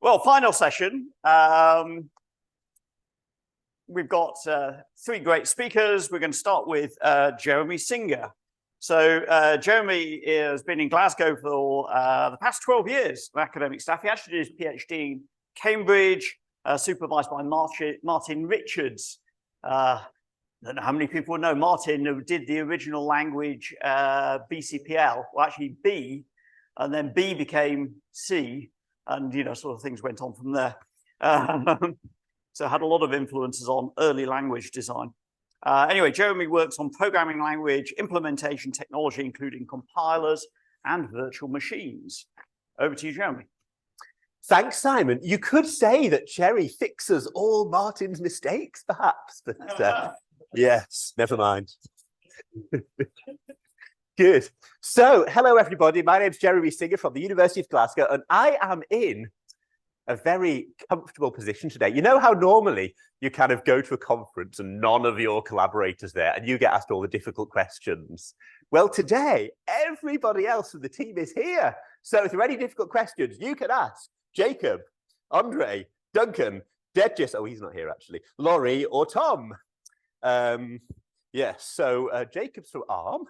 Well, final session. We've got three great speakers. We're going to start with Jeremy Singer. So Jeremy has been in Glasgow for the past 12 years of academic staff. He actually did his PhD in Cambridge, supervised by Martin Richards. I don't know how many people know Martin, who did the original language BCPL, well, actually B, and then B became C, and sort of things went on from there. So had a lot of influences on early language design. Anyway, Jeremy works on programming language, implementation technology, including compilers and virtual machines. Over to you, Jeremy. Thanks, Simon. You could say that Cherry fixes all Martin's mistakes, perhaps, but yes, never mind. Good. So, hello, everybody. My name's Jeremy Singer from the University of Glasgow, and I am in a very comfortable position today. You know how normally you kind of go to a conference and none of your collaborators there and you get asked all the difficult questions? Well, today, everybody else from the team is here. So if there are any difficult questions, you can ask Jacob, Andre, Duncan, Dedgis, oh, he's not here actually, Laurie or Tom. Yes, so Jacob's from ARM,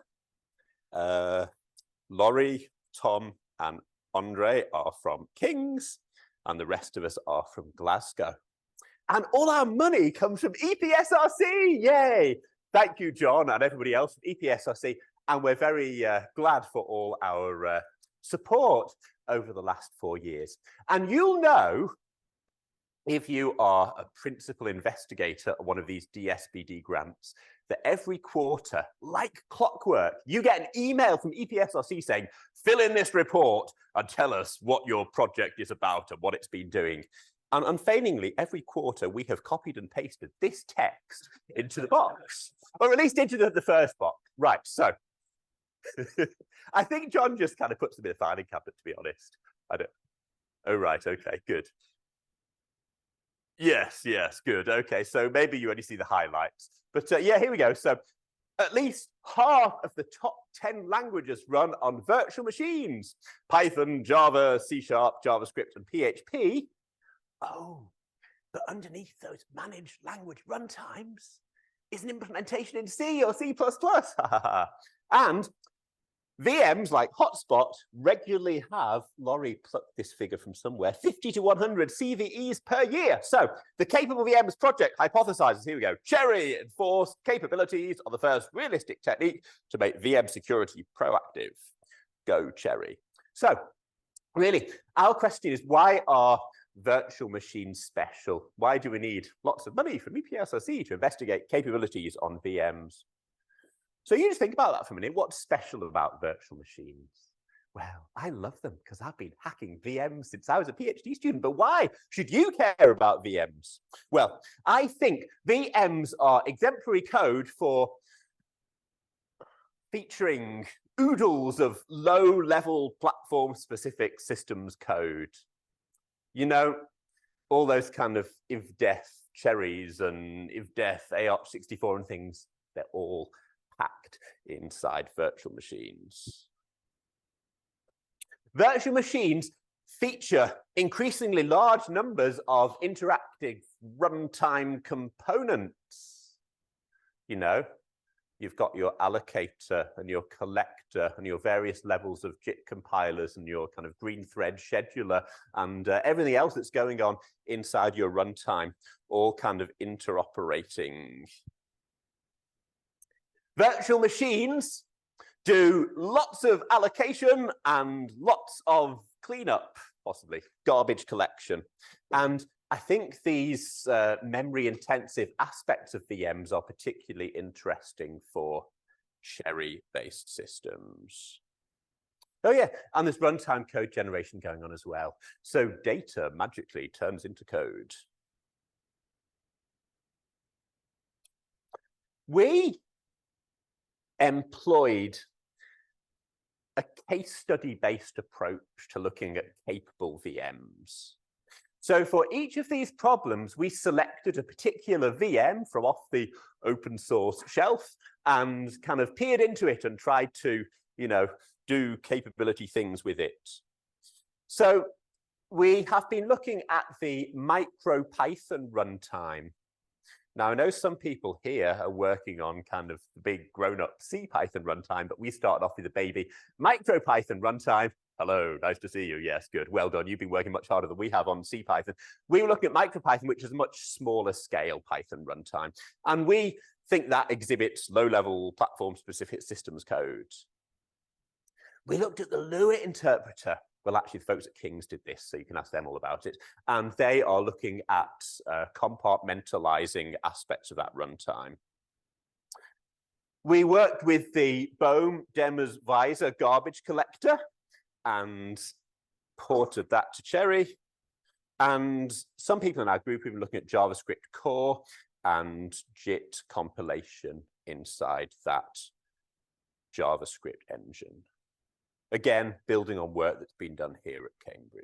Laurie, Tom and Andre are from King's, and the rest of us are from Glasgow. And all our money comes from EPSRC, yay! Thank you, John, and everybody else from EPSRC. And we're very glad for all our support over the last 4 years. And you'll know, if you are a principal investigator of one of these DSBD grants, that every quarter, like clockwork, you get an email from EPSRC saying, fill in this report and tell us what your project is about and what it's been doing. And unfailingly, every quarter, we have copied and pasted this text into the box, or at least into the first box. Right, so I think John just kind of puts them in the filing cabinet, to be honest. I don't. Oh, right, okay, good. Yes, good. Okay, so maybe you only see the highlights. But yeah, here we go. So at least half of the top 10 languages run on virtual machines. Python, Java, C#, JavaScript, and PHP. Oh, but underneath those managed language runtimes is an implementation in C or C++. And VMs like Hotspot regularly have, Laurie plucked this figure from somewhere, 50 to 100 CVEs per year. So the Capable VMs project hypothesizes, here we go, Cherry enforced capabilities are the first realistic technique to make VM security proactive. Go Cherry. So really, our question is, why are virtual machines special? Why do we need lots of money from EPSRC to investigate capabilities on VMs? So you just think about that for a minute. What's special about virtual machines? Well, I love them because I've been hacking VMs since I was a PhD student. But why should you care about VMs? Well, I think VMs are exemplary code for featuring oodles of low-level platform-specific systems code. You know, all those kind of if-def cherries and if-def AArch64 and things, they're all packed inside virtual machines. Virtual machines feature increasingly large numbers of interactive runtime components. You know, you've got your allocator and your collector and your various levels of JIT compilers and your kind of green thread scheduler and everything else that's going on inside your runtime, all kind of interoperating. Virtual machines do lots of allocation and lots of cleanup, possibly garbage collection. And I think these memory-intensive aspects of VMs are particularly interesting for Cherry-based systems. Oh yeah, and there's runtime code generation going on as well. So data magically turns into code. We employed a case study-based approach to looking at capable VMs. So for each of these problems, we selected a particular VM from off the open source shelf and kind of peered into it and tried to, do capability things with it. So we have been looking at the MicroPython runtime. Now, I know some people here are working on kind of the big grown-up CPython runtime, but we started off with a baby MicroPython runtime. Hello, nice to see you. Yes, good. Well done. You've been working much harder than we have on CPython. We were looking at MicroPython, which is a much smaller scale Python runtime. And we think that exhibits low-level platform-specific systems code. We looked at the Lua interpreter. Well, actually, the folks at King's did this, so you can ask them all about it. And they are looking at compartmentalizing aspects of that runtime. We worked with the Bohm Demers Visor garbage collector and ported that to Cherry. And some people in our group have been looking at JavaScript core and JIT compilation inside that JavaScript engine. Again, building on work that's been done here at Cambridge.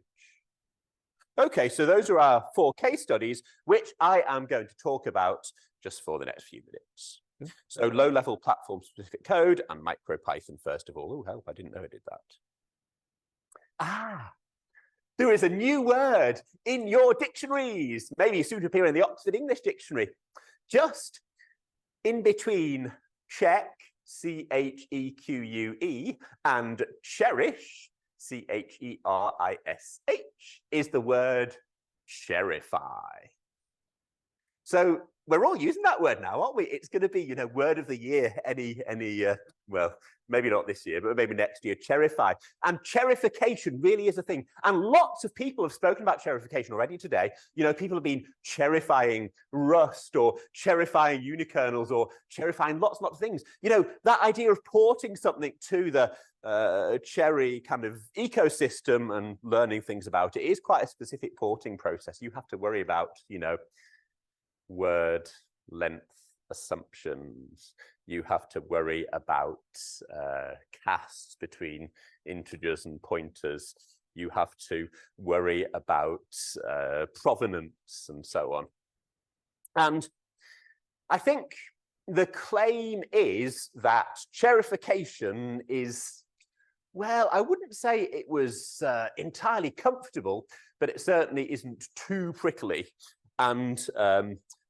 Okay, so those are our 4 case studies, which I am going to talk about just for the next few minutes. So low-level platform-specific code and MicroPython first of all. Oh, help, I didn't know I did that. Ah, there is a new word in your dictionaries, maybe soon to appear in the Oxford English Dictionary, just in between check, C-H-E-Q-U-E, and cherish, C-H-E-R-I-S-H, is the word cherify. So we're all using that word now, aren't we? It's going to be, word of the year, well, maybe not this year, but maybe next year, cherify. And cherification really is a thing. And lots of people have spoken about cherification already today. People have been cherifying Rust or cherifying unikernels or cherifying lots and lots of things. That idea of porting something to the Cherry kind of ecosystem and learning things about it is quite a specific porting process. You have to worry about, word length assumptions. You have to worry about casts between integers and pointers. You have to worry about provenance and so on. And I think the claim is that cherification is, well, I wouldn't say it was entirely comfortable, but it certainly isn't too prickly. And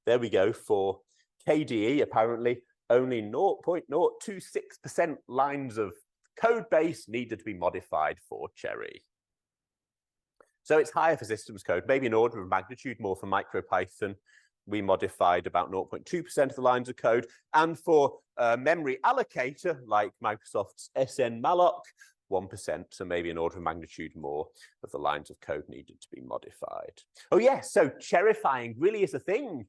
there we go for KDE, apparently only 0.026% lines of code base needed to be modified for Cherry. So it's higher for systems code, maybe an order of magnitude more for MicroPython. We modified about 0.2% of the lines of code. And for memory allocator, like Microsoft's SNmalloc, 1%, so maybe an order of magnitude more of the lines of code needed to be modified. Oh yes, so cherifying really is a thing.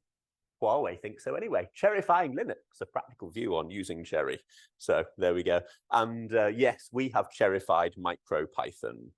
Huawei thinks so anyway. Cherifying Linux, a practical view on using Cherry. So there we go. And yes, we have cherified MicroPython.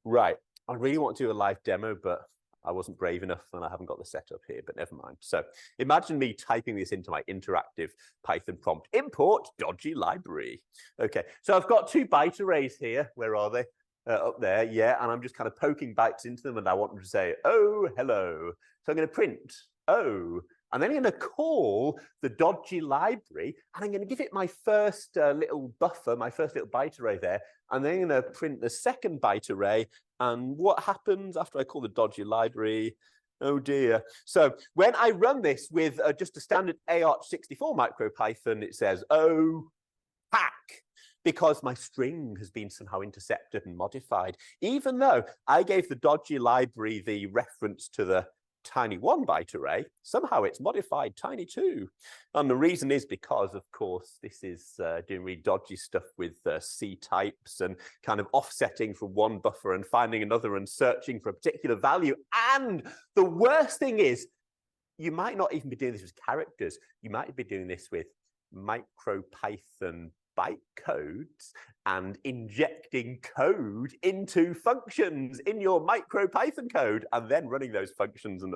Right, I really want to do a live demo, but I wasn't brave enough and I haven't got the setup here, but never mind. So imagine me typing this into my interactive Python prompt, import dodgy library. Okay, so I've got 2 byte arrays here. Where are they? Up there, yeah, and I'm just kind of poking bytes into them and I want them to say, oh, hello. So I'm going to print, oh, and then I'm going to call the dodgy library and I'm going to give it my first little buffer, my first little byte array there, and then I'm going to print the second byte array. And what happens after I call the dodgy library? Oh dear. So when I run this with just a standard AArch64 MicroPython, it says, oh, hack, because my string has been somehow intercepted and modified, even though I gave the dodgy library the reference to the tiny 1 byte array, somehow it's modified tiny 2. And the reason is because, of course, this is doing really dodgy stuff with C types and kind of offsetting from one buffer and finding another and searching for a particular value. And the worst thing is, you might not even be doing this with characters. You might be doing this with MicroPython bytecodes and injecting code into functions in your MicroPython code and then running those functions and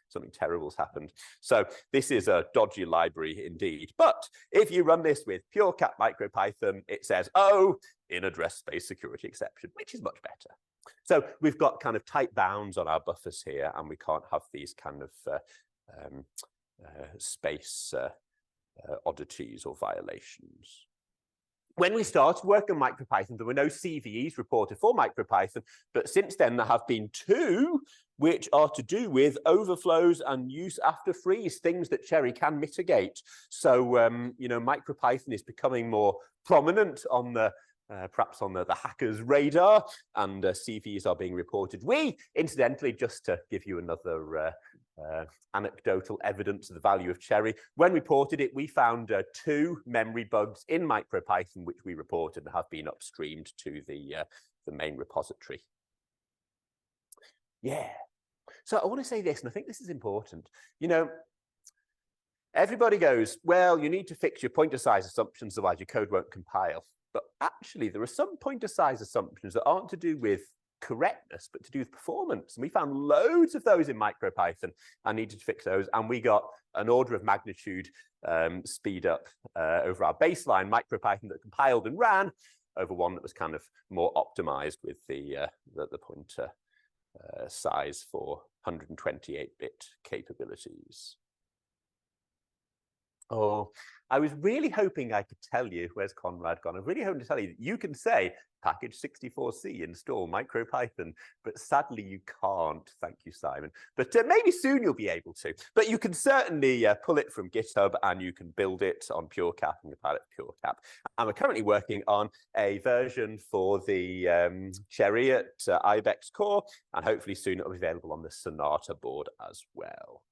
something terrible's happened. So this is a dodgy library indeed. But if you run this with pure cat MicroPython, it says, oh, in address space security exception, which is much better. So we've got kind of tight bounds on our buffers here and we can't have these kind of space oddities or violations. When we started working on MicroPython, there were no CVEs reported for MicroPython, but since then there have been 2 which are to do with overflows and use after freeze, things that Cherry can mitigate. So, you know, MicroPython is becoming more prominent on the perhaps on the hacker's radar, and CVEs are being reported. We, incidentally, just to give you another anecdotal evidence of the value of Cherry, when we reported it, we found 2 memory bugs in MicroPython, which we reported and have been upstreamed to the main repository. Yeah. So I want to say this, and I think this is important. You know, everybody goes, well, you need to fix your pointer size assumptions, otherwise your code won't compile. But actually, there are some pointer size assumptions that aren't to do with correctness, but to do with performance. And we found loads of those in MicroPython and needed to fix those. And we got an order of magnitude speed up over our baseline MicroPython that compiled and ran over one that was kind of more optimized with the pointer size for 128-bit capabilities. Oh, I was really hoping I could tell you, where's Conrad gone? I was really hoping to tell you that you can say package 64C install MicroPython, but sadly you can't. Thank you, Simon. But maybe soon you'll be able to. But you can certainly pull it from GitHub and you can build it on PureCap and compile it to PureCap. And we're currently working on a version for the Cherry at Ibex Core, and hopefully soon it'll be available on the Sonata board as well.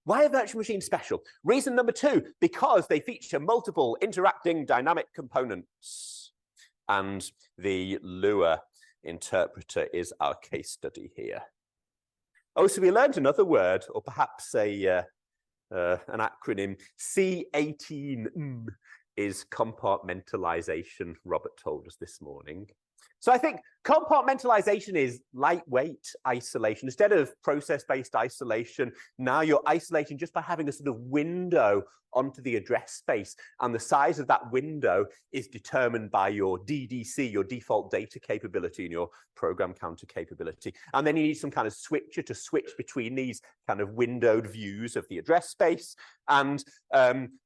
Why are virtual machines special? Reason number 2, because they feature multiple interacting dynamic components. And the Lua interpreter is our case study here. Oh, so we learned another word, or perhaps an acronym. C18 is compartmentalization, Robert told us this morning. So I think compartmentalization is lightweight isolation. Instead of process-based isolation, now you're isolating just by having a sort of window onto the address space. And the size of that window is determined by your DDC, your default data capability, and your program counter capability. And then you need some kind of switcher to switch between these kind of windowed views of the address space. And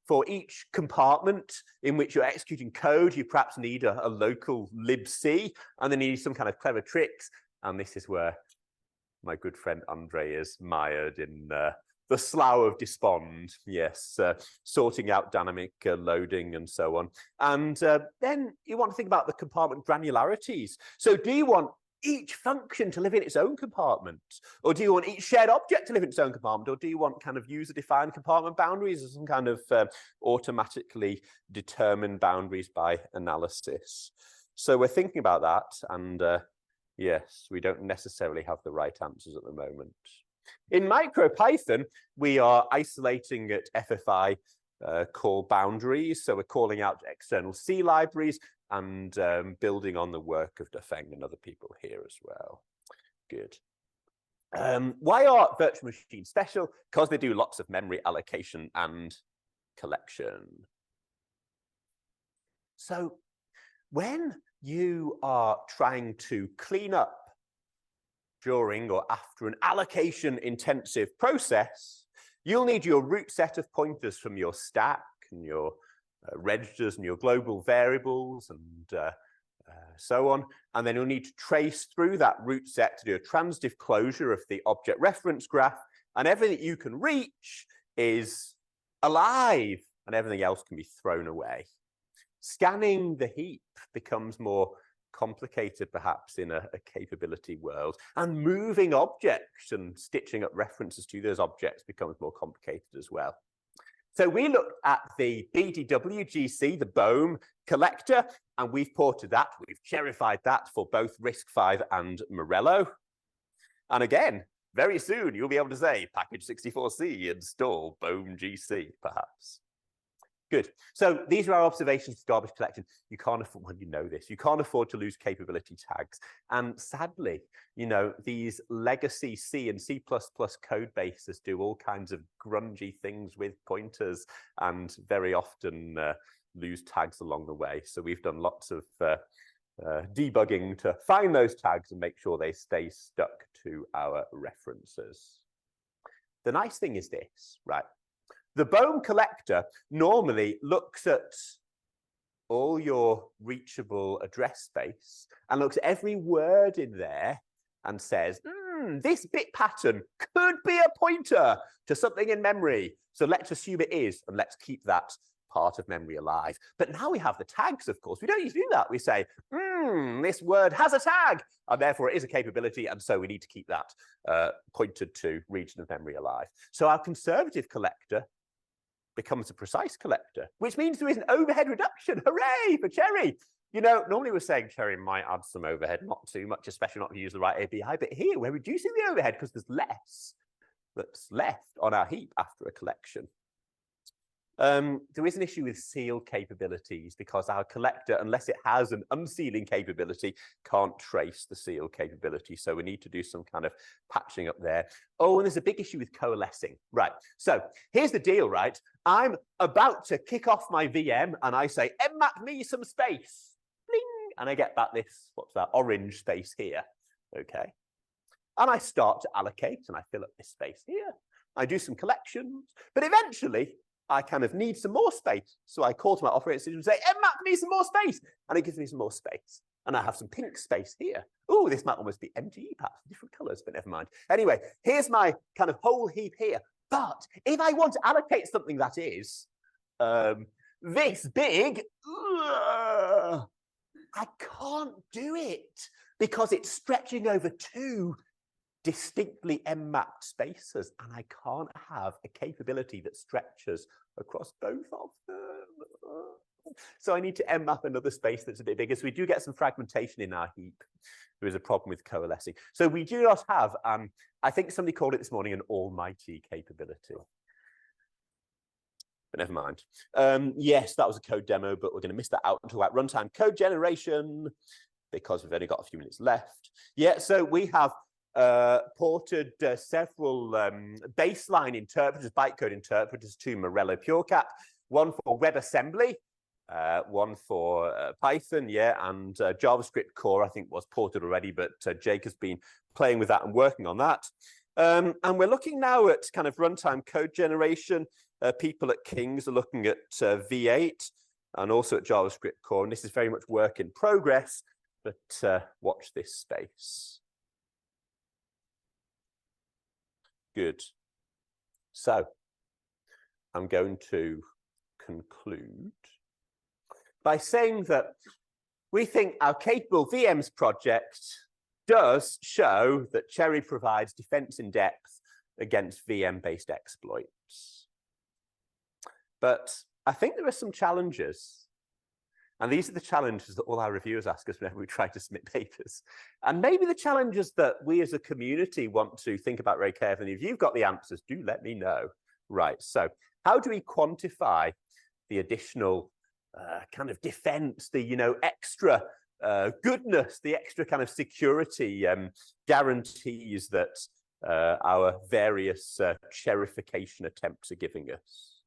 for each compartment in which you're executing code, you perhaps need a local libc, and then you need some kind of clever tricks. And this is where my good friend Andre is mired in the slough of despond, yes, sorting out dynamic loading and so on. And then you want to think about the compartment granularities. So do you want each function to live in its own compartment? Or do you want each shared object to live in its own compartment? Or do you want kind of user-defined compartment boundaries, or some kind of automatically determined boundaries by analysis? So we're thinking about that, and yes, we don't necessarily have the right answers at the moment. In MicroPython, we are isolating at FFI call boundaries. So we're calling out external C libraries and building on the work of Dafeng and other people here as well. Good. Why are virtual machines special? Because they do lots of memory allocation and collection. So when you are trying to clean up during or after an allocation-intensive process, you'll need your root set of pointers from your stack and your registers and your global variables and so on. And then you'll need to trace through that root set to do a transitive closure of the object reference graph. And everything you can reach is alive, and everything else can be thrown away. Scanning the heap becomes more complicated, perhaps, in a capability world. And moving objects and stitching up references to those objects becomes more complicated as well. So we looked at the BDWGC, the BOEM collector, and we've ported that. We've cherified that for both RISC-V and Morello. And again, very soon you'll be able to say package 64C install BOEM GC, perhaps. Good. So these are our observations for garbage collection. You can't afford, well, you know this, you can't afford to lose capability tags. And sadly, you know, these legacy C and C++ code bases do all kinds of grungy things with pointers and very often lose tags along the way. So we've done lots of debugging to find those tags and make sure they stay stuck to our references. The nice thing is this, right? The BOEM collector normally looks at all your reachable address space and looks at every word in there and says, this bit pattern could be a pointer to something in memory. So let's assume it is, and let's keep that part of memory alive. But now we have the tags, of course. We don't need to do that. We say, this word has a tag, and therefore it is a capability, and so we need to keep that pointed to region of memory alive. So our conservative collector becomes a precise collector, which means there is an overhead reduction. Hooray for Cherry! You know, normally we're saying Cherry might add some overhead, not too much, especially not if you use the right API, but here we're reducing the overhead because there's less that's left on our heap after a collection. There is an issue with seal capabilities because our collector, unless it has an unsealing capability, can't trace the seal capability. So we need to do some kind of patching up there. Oh, and there's a big issue with coalescing. Right. So here's the deal, right? I'm about to kick off my VM and I say, mmap me some space. Bling! And I get back this, what's that, orange space here. Okay. And I start to allocate and I fill up this space here. I do some collections, but eventually I kind of need some more space. So I call to my operating system and say, mmap me some more space. And it gives me some more space. And I have some pink space here. Oh, this might almost be MGE perhaps, different colors, but never mind. Anyway, here's my kind of whole heap here. But if I want to allocate something that is this big, I can't do it because it's stretching over two distinctly m-mapped spaces, and I can't have a capability that stretches across both of them. So I need to m-map another space that's a bit bigger. So we do get some fragmentation in our heap. There is a problem with coalescing. So we do not have, I think somebody called it this morning, an almighty capability. But never mind. Yes, that was a code demo, but we're going to miss that out and talk about runtime code generation because we've only got a few minutes left. Yeah, so we have ported several baseline interpreters, bytecode interpreters to Morello PureCap, one for WebAssembly, one for Python, yeah, and JavaScript core, I think, was ported already, but Jake has been playing with that and working on that. And we're looking now at kind of runtime code generation. People at King's are looking at V8 and also at JavaScript core, and this is very much work in progress, but watch this space. Good. So I'm going to conclude by saying that we think our Capable VMs project does show that Cherry provides defense in depth against VM-based exploits. But I think there are some challenges. And these are the challenges that all our reviewers ask us whenever we try to submit papers. And maybe the challenges that we as a community want to think about very carefully. If you've got the answers, do let me know. Right, so how do we quantify the additional kind of defense, the, extra goodness, the extra kind of security guarantees that our various cherification attempts are giving us?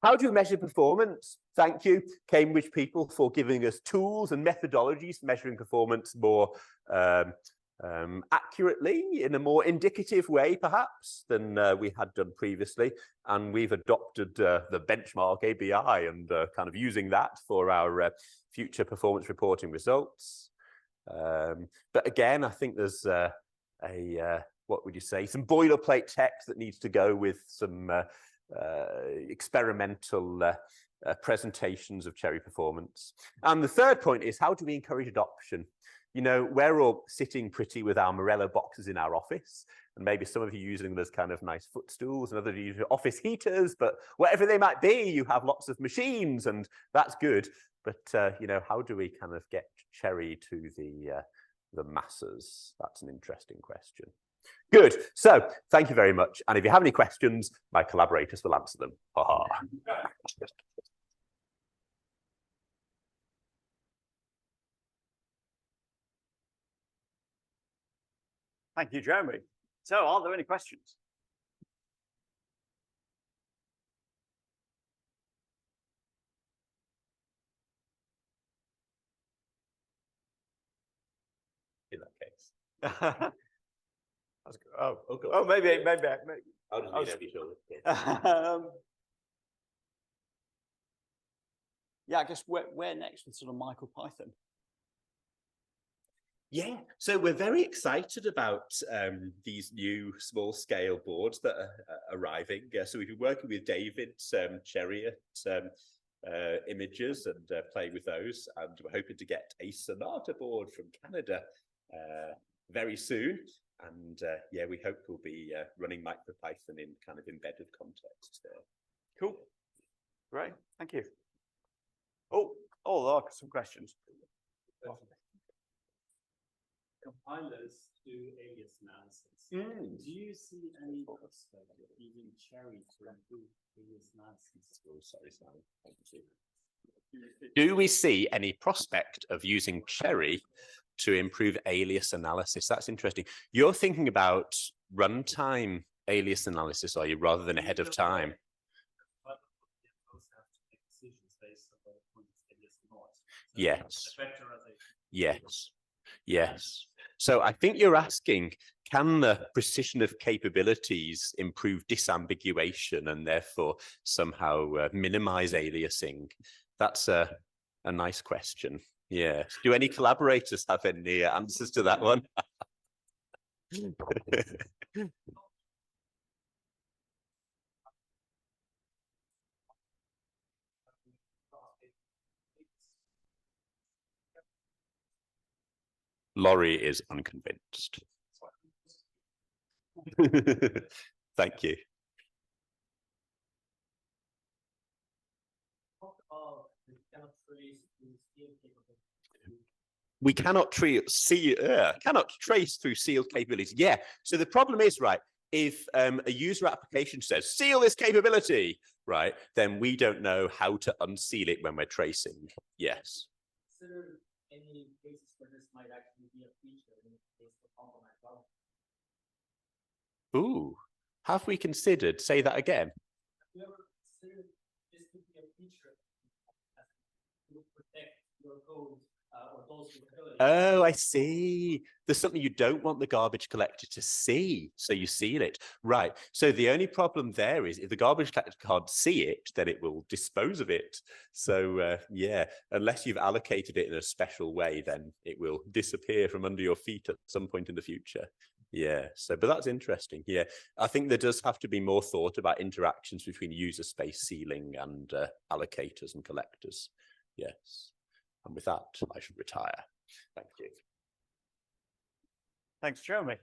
How do we measure performance? Thank you, Cambridge people, for giving us tools and methodologies for measuring performance more accurately, in a more indicative way, perhaps, than we had done previously. And we've adopted the benchmark ABI and kind of using that for our future performance reporting results. But again, I think there's what would you say, some boilerplate text that needs to go with some experimental presentations of Cherry performance. And the third point is, how do we encourage adoption? We're all sitting pretty with our Morello boxes in our office, and maybe some of you using them as kind of nice footstools, and others use office heaters, but whatever they might be, you have lots of machines, and that's good. But how do we kind of get Cherry to the masses? That's an interesting question. Good. So thank you very much. And if you have any questions, my collaborators will answer them. Ha ha. Thank you, Jeremy. So are there any questions? In that case. Oh, maybe. I'll just be sure. yeah, I guess where next with sort of Michael Python? Yeah, so we're very excited about these new small-scale boards that are arriving. So we've been working with David's Chariot images and playing with those, and we're hoping to get a Sonata board from Canada very soon. And yeah, we hope we'll be running MicroPython in kind of embedded context there. Cool, great, thank you. Oh, there are some questions. Compilers do alias analysis. Do you see any prospect of using Cherry to improve alias analysis? Oh, sorry. Thank you. Do we see any prospect of using Cherry to improve alias analysis? That's interesting. You're thinking about runtime alias analysis, are you, rather than ahead of time? Yes. Yes. Yes. So I think you're asking, can the precision of capabilities improve disambiguation and therefore somehow minimize aliasing? That's a nice question. Yes. Do any collaborators have any answers to that one? Laurie is unconvinced. Thank you. We cannot trace through sealed capabilities. Yeah. So the problem is, right, if a user application says seal this capability, right, then we don't know how to unseal it when we're tracing. Yes. Consider any cases where this might actually be a feature in the case of compromise well. Ooh, have we considered? Say that again. Have you ever considered this could be a feature to protect your code or those capabilities? Oh, I see. There's something you don't want the garbage collector to see, so you seal it. Right. So the only problem there is if the garbage collector can't see it, then it will dispose of it. So yeah, unless you've allocated it in a special way, then it will disappear from under your feet at some point in the future. Yeah, so, but that's interesting. Yeah, I think there does have to be more thought about interactions between user space sealing and allocators and collectors. Yes. And with that, I should retire. Thank you. Thanks, Jeremy.